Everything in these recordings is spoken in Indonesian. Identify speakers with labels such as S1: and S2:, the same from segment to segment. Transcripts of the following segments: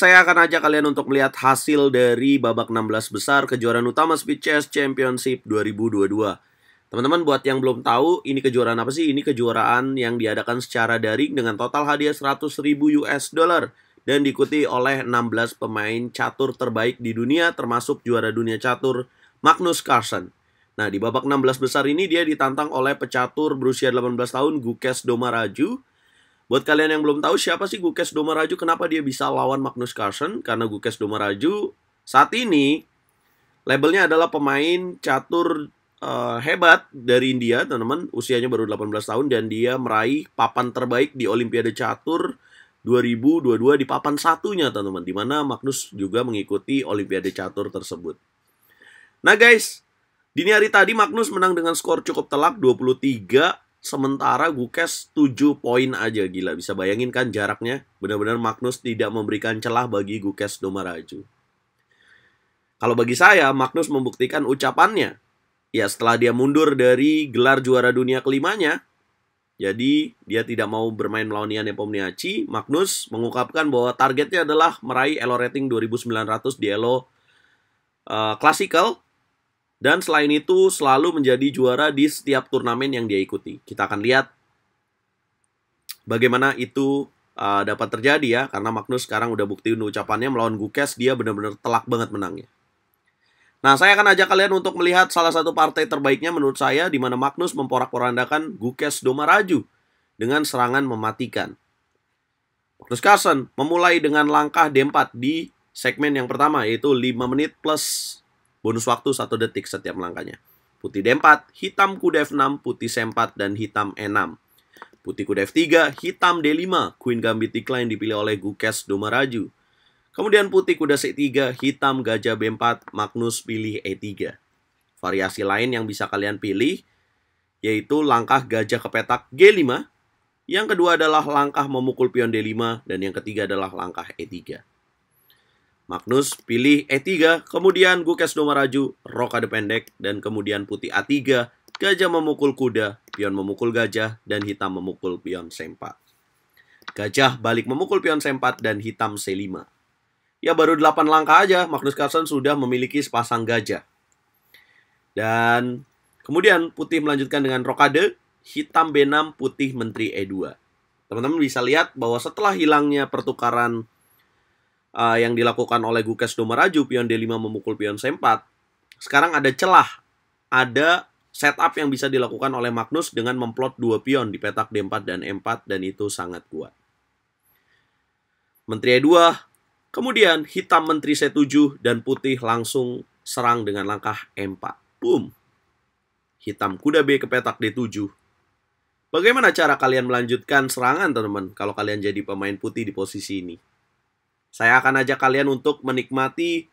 S1: saya akan ajak kalian untuk melihat hasil dari babak 16 besar kejuaraan utama Speed Chess Championship 2022. Teman-teman, buat yang belum tahu, ini kejuaraan apa sih? Ini kejuaraan yang diadakan secara daring dengan total hadiah 100.000 US dollar dan diikuti oleh 16 pemain catur terbaik di dunia, termasuk juara dunia catur Magnus Carlsen. Nah, di babak 16 besar ini dia ditantang oleh pecatur berusia 18 tahun Gukesh Domaraju. Buat kalian yang belum tahu siapa sih Gukesh Domaraju, kenapa dia bisa lawan Magnus Carlsen? Karena Gukesh Domaraju saat ini labelnya adalah pemain catur hebat dari India, teman-teman. Usianya baru 18 tahun dan dia meraih papan terbaik di Olimpiade Catur 2022 di papan satunya, teman-teman. Dimana Magnus juga mengikuti Olimpiade Catur tersebut. Nah guys, dini hari tadi Magnus menang dengan skor cukup telak 23. Sementara Gukesh 7 poin aja. Gila, bisa bayangin kan jaraknya? Benar-benar Magnus tidak memberikan celah bagi Gukesh Domaraju. Kalau bagi saya, Magnus membuktikan ucapannya. Ya, setelah dia mundur dari gelar juara dunia kelimanya, jadi dia tidak mau bermain melawan Ian Nepomniachtchi, Magnus mengungkapkan bahwa targetnya adalah meraih Elo rating 2900 di Elo Classical. Dan selain itu selalu menjadi juara di setiap turnamen yang dia ikuti. Kita akan lihat bagaimana itu dapat terjadi ya. Karena Magnus sekarang udah buktiin ucapannya melawan Gukesh, dia benar-benar telak banget menangnya. Nah, saya akan ajak kalian untuk melihat salah satu partai terbaiknya menurut saya, di mana Magnus memporak-porandakan Gukesh Domaraju dengan serangan mematikan. Magnus Carlsen memulai dengan langkah D4 di segmen yang pertama, yaitu 5 menit plus bonus waktu 1 detik setiap langkahnya. Putih D4, hitam kuda F6, putih C4, dan hitam E6. Putih kuda F3, hitam D5, Queen Gambit Decline dipilih oleh Gukesh Domaraju. Kemudian putih kuda C3, hitam gajah B4, Magnus pilih E3. Variasi lain yang bisa kalian pilih yaitu langkah gajah ke petak G5. Yang kedua adalah langkah memukul pion D5, dan yang ketiga adalah langkah E3. Magnus pilih E3, kemudian Gukesh Domaraju rokade pendek, dan kemudian putih A3, gajah memukul kuda, pion memukul gajah, dan hitam memukul pion C4. Gajah balik memukul pion C4 dan hitam C5. Ya, baru 8 langkah aja Magnus Carlsen sudah memiliki sepasang gajah. Dan kemudian putih melanjutkan dengan rokade, hitam B6, putih menteri E2. Teman-teman bisa lihat bahwa setelah hilangnya pertukaran yang dilakukan oleh Gukesh Domaraju, pion D5 memukul pion C4, sekarang ada celah, ada setup yang bisa dilakukan oleh Magnus dengan memplot 2 pion di petak D4 dan E4, dan itu sangat kuat. Menteri E2, kemudian hitam menteri C7, dan putih langsung serang dengan langkah E4. Boom! Hitam kuda B ke petak D7. Bagaimana cara kalian melanjutkan serangan, teman-teman, kalau kalian jadi pemain putih di posisi ini? Saya akan ajak kalian untuk menikmati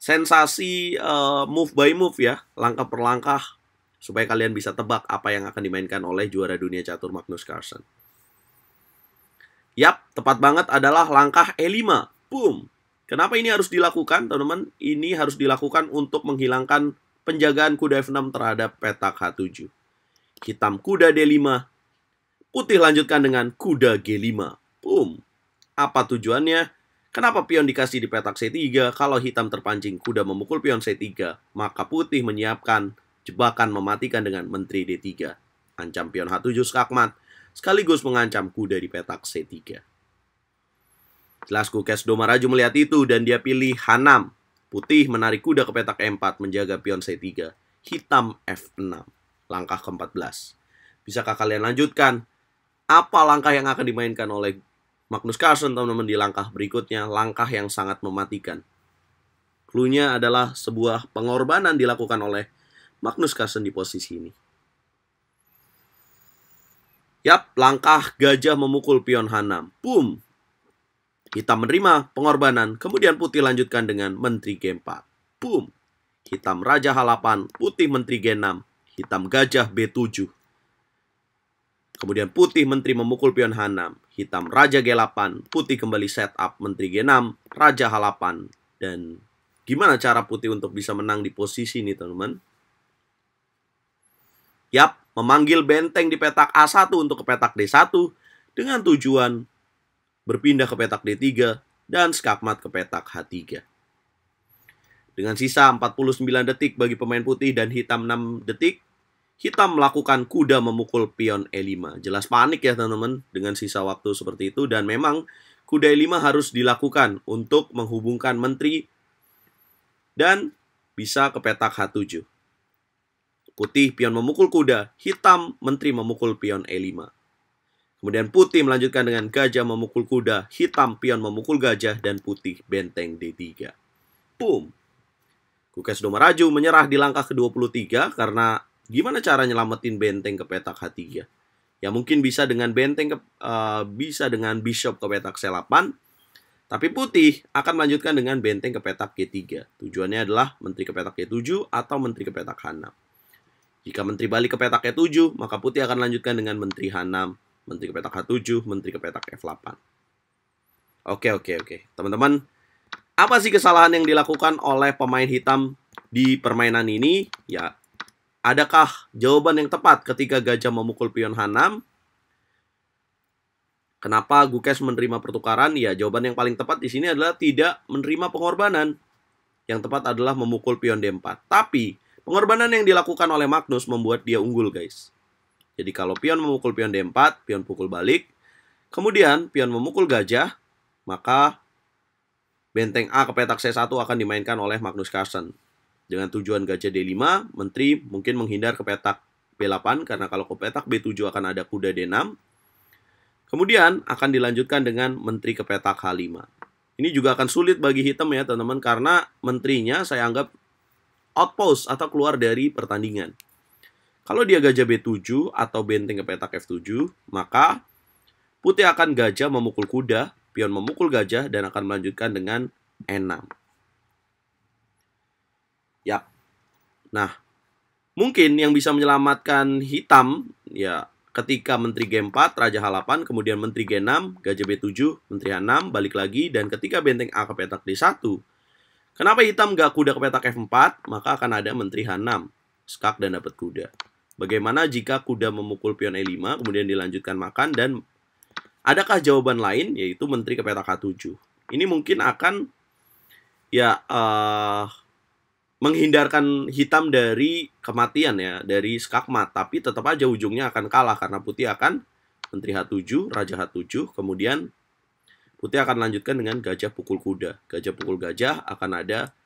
S1: sensasi move by move ya, langkah per langkah, supaya kalian bisa tebak apa yang akan dimainkan oleh juara dunia catur Magnus Carlsen. Yap, tepat banget adalah langkah E5. Boom! Kenapa ini harus dilakukan, teman-teman? Ini harus dilakukan untuk menghilangkan penjagaan kuda F6 terhadap petak H7. Hitam kuda D5, putih lanjutkan dengan kuda G5. Boom! Apa tujuannya? Kenapa pion dikasih di petak C3? Kalau hitam terpancing kuda memukul pion C3, maka putih menyiapkan jebakan mematikan dengan menteri D3. Ancam pion H7 skakmat, sekaligus mengancam kuda di petak C3. Jelas Gukesh Domaraju melihat itu dan dia pilih H6. Putih menarik kuda ke petak E4 menjaga pion C3. Hitam F6. Langkah ke-14. Bisakah kalian lanjutkan? Apa langkah yang akan dimainkan oleh Magnus Carlsen, teman-teman, di langkah berikutnya? Langkah yang sangat mematikan. Cluenya adalah sebuah pengorbanan dilakukan oleh Magnus Carlsen di posisi ini. Yap, langkah gajah memukul pion H6. Boom! Hitam menerima pengorbanan, kemudian putih lanjutkan dengan menteri G4. Boom! Hitam raja H8, putih menteri G6, hitam gajah B7. Kemudian putih menteri memukul pion H6, hitam raja G8, putih kembali setup menteri G6, raja H8. Dan gimana cara putih untuk bisa menang di posisi ini, teman-teman? Yap, memanggil benteng di petak A1 untuk ke petak D1 dengan tujuan berpindah ke petak D3 dan skakmat ke petak H3. Dengan sisa 49 detik bagi pemain putih dan hitam 6 detik, hitam melakukan kuda memukul pion E5. Jelas panik ya teman-teman dengan sisa waktu seperti itu, dan memang kuda E5 harus dilakukan untuk menghubungkan menteri dan bisa ke petak H7. Putih pion memukul kuda, hitam menteri memukul pion E5. Kemudian putih melanjutkan dengan gajah memukul kuda, hitam pion memukul gajah, dan putih benteng D3. Boom. Gukes Domaraju menyerah di langkah ke-23 karena gimana cara nyelamatin benteng ke petak H3? Ya mungkin bisa dengan bisa dengan bishop ke petak C8. Tapi putih akan melanjutkan dengan benteng ke petak G3. Tujuannya adalah menteri ke petak G7 atau menteri ke petak H6. Jika menteri balik ke petak E7, maka putih akan lanjutkan dengan menteri H6, menteri ke petak H7, menteri ke petak F8. Oke. Teman-teman, apa sih kesalahan yang dilakukan oleh pemain hitam di permainan ini? Ya, adakah jawaban yang tepat ketika gajah memukul pion H6? Kenapa Gukes menerima pertukaran? Ya, jawaban yang paling tepat di sini adalah tidak menerima pengorbanan. Yang tepat adalah memukul pion D4. Tapi pengorbanan yang dilakukan oleh Magnus membuat dia unggul, guys. Jadi kalau pion memukul pion D4, pion pukul balik. Kemudian pion memukul gajah, maka benteng A ke petak C1 akan dimainkan oleh Magnus Carlsen. Dengan tujuan gajah D5, menteri mungkin menghindar ke petak B8, karena kalau ke petak B7 akan ada kuda D6. Kemudian akan dilanjutkan dengan menteri ke petak H5. Ini juga akan sulit bagi hitam ya teman-teman, karena menterinya saya anggap outpost atau keluar dari pertandingan. Kalau dia gajah B7 atau benteng ke petak F7, maka putih akan gajah memukul kuda, pion memukul gajah, dan akan melanjutkan dengan E6. Ya. Nah, mungkin yang bisa menyelamatkan hitam, ya ketika menteri G4, raja H8, kemudian menteri G6, gajah B7, menteri H6, balik lagi, dan ketika benteng A ke petak D1, kenapa hitam gak kuda ke petak F4? Maka akan ada menteri H6, skak dan dapat kuda. Bagaimana jika kuda memukul pion E5, kemudian dilanjutkan makan, dan adakah jawaban lain, yaitu menteri ke petak H7? Ini mungkin akan ya menghindarkan hitam dari kematian ya, dari skakmat, tapi tetap aja ujungnya akan kalah karena putih akan menteri H7, raja H7, kemudian putih akan lanjutkan dengan gajah pukul kuda. Gajah pukul gajah akan ada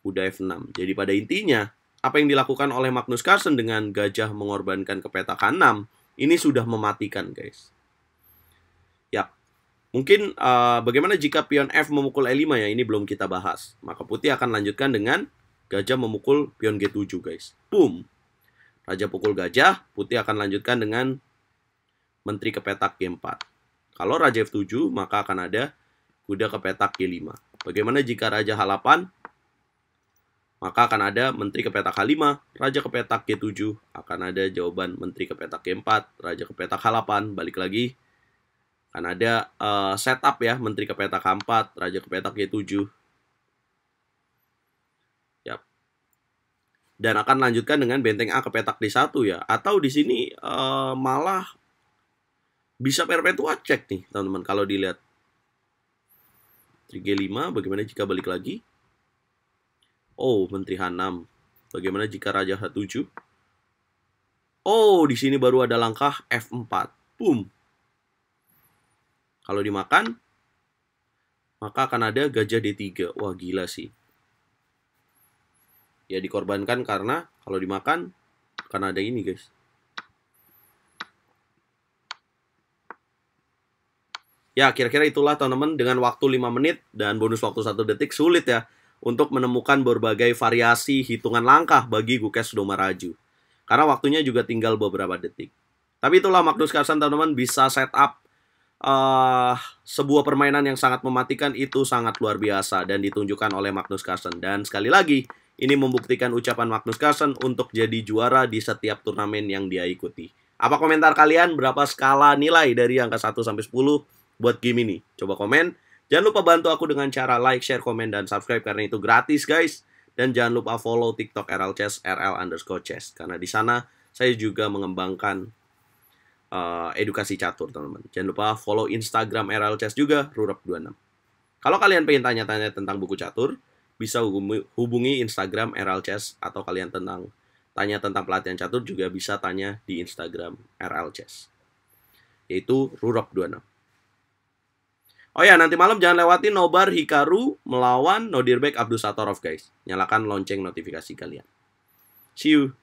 S1: kuda F6. Jadi pada intinya, apa yang dilakukan oleh Magnus Carlsen dengan gajah mengorbankan ke petak H6, ini sudah mematikan, guys. Ya, mungkin bagaimana jika pion F memukul E5 ya, ini belum kita bahas. Maka putih akan lanjutkan dengan gajah memukul pion G7, guys. Boom. Raja pukul gajah, putih akan lanjutkan dengan menteri ke petak G4. Kalau raja F7, maka akan ada kuda ke petak G5. Bagaimana jika raja H8? Maka akan ada menteri ke petak H5, raja ke petak G7, akan ada jawaban menteri ke petak G4, raja ke petak H8, balik lagi. Akan ada setup ya, menteri ke petak H4, raja ke petak G7. Yap. Dan akan lanjutkan dengan benteng A ke petak D1 ya. Atau di sini malah bisa perpetua cek nih, teman-teman. Kalau dilihat menteri G5, bagaimana jika balik lagi? Oh, menteri H6. Bagaimana jika raja H7? Oh, di sini baru ada langkah F4. Boom. Kalau dimakan, maka akan ada gajah D3. Wah, gila sih. Ya, dikorbankan karena kalau dimakan, akan ada ini, guys. Ya, kira-kira itulah, teman-teman. Dengan waktu 5 menit dan bonus waktu 1 detik, sulit ya untuk menemukan berbagai variasi hitungan langkah bagi Gukes Domaraju. Karena waktunya juga tinggal beberapa detik. Tapi itulah Magnus Carlsen, teman-teman, bisa setup sebuah permainan yang sangat mematikan, itu sangat luar biasa dan ditunjukkan oleh Magnus Carlsen. Dan sekali lagi, ini membuktikan ucapan Magnus Carlsen untuk jadi juara di setiap turnamen yang dia ikuti. Apa komentar kalian? Berapa skala nilai dari angka 1 sampai 10 buat game ini? Coba komen. Jangan lupa bantu aku dengan cara like, share, komen, dan subscribe karena itu gratis, guys. Dan jangan lupa follow TikTok RL_Chess, RL_Chess. Karena di sana saya juga mengembangkan edukasi catur, teman-teman. Jangan lupa follow Instagram RL_Chess juga, Rurap26. Kalau kalian pengen tanya-tanya tentang buku catur, bisa hubungi Instagram RL Chess, atau kalian tanya tentang pelatihan catur juga bisa tanya di Instagram RL Chess, yaitu Rurok26. Oh ya, nanti malam jangan lewati Nobar Hikaru melawan Nodirbek Abdusattorov guys. Nyalakan lonceng notifikasi kalian. See you.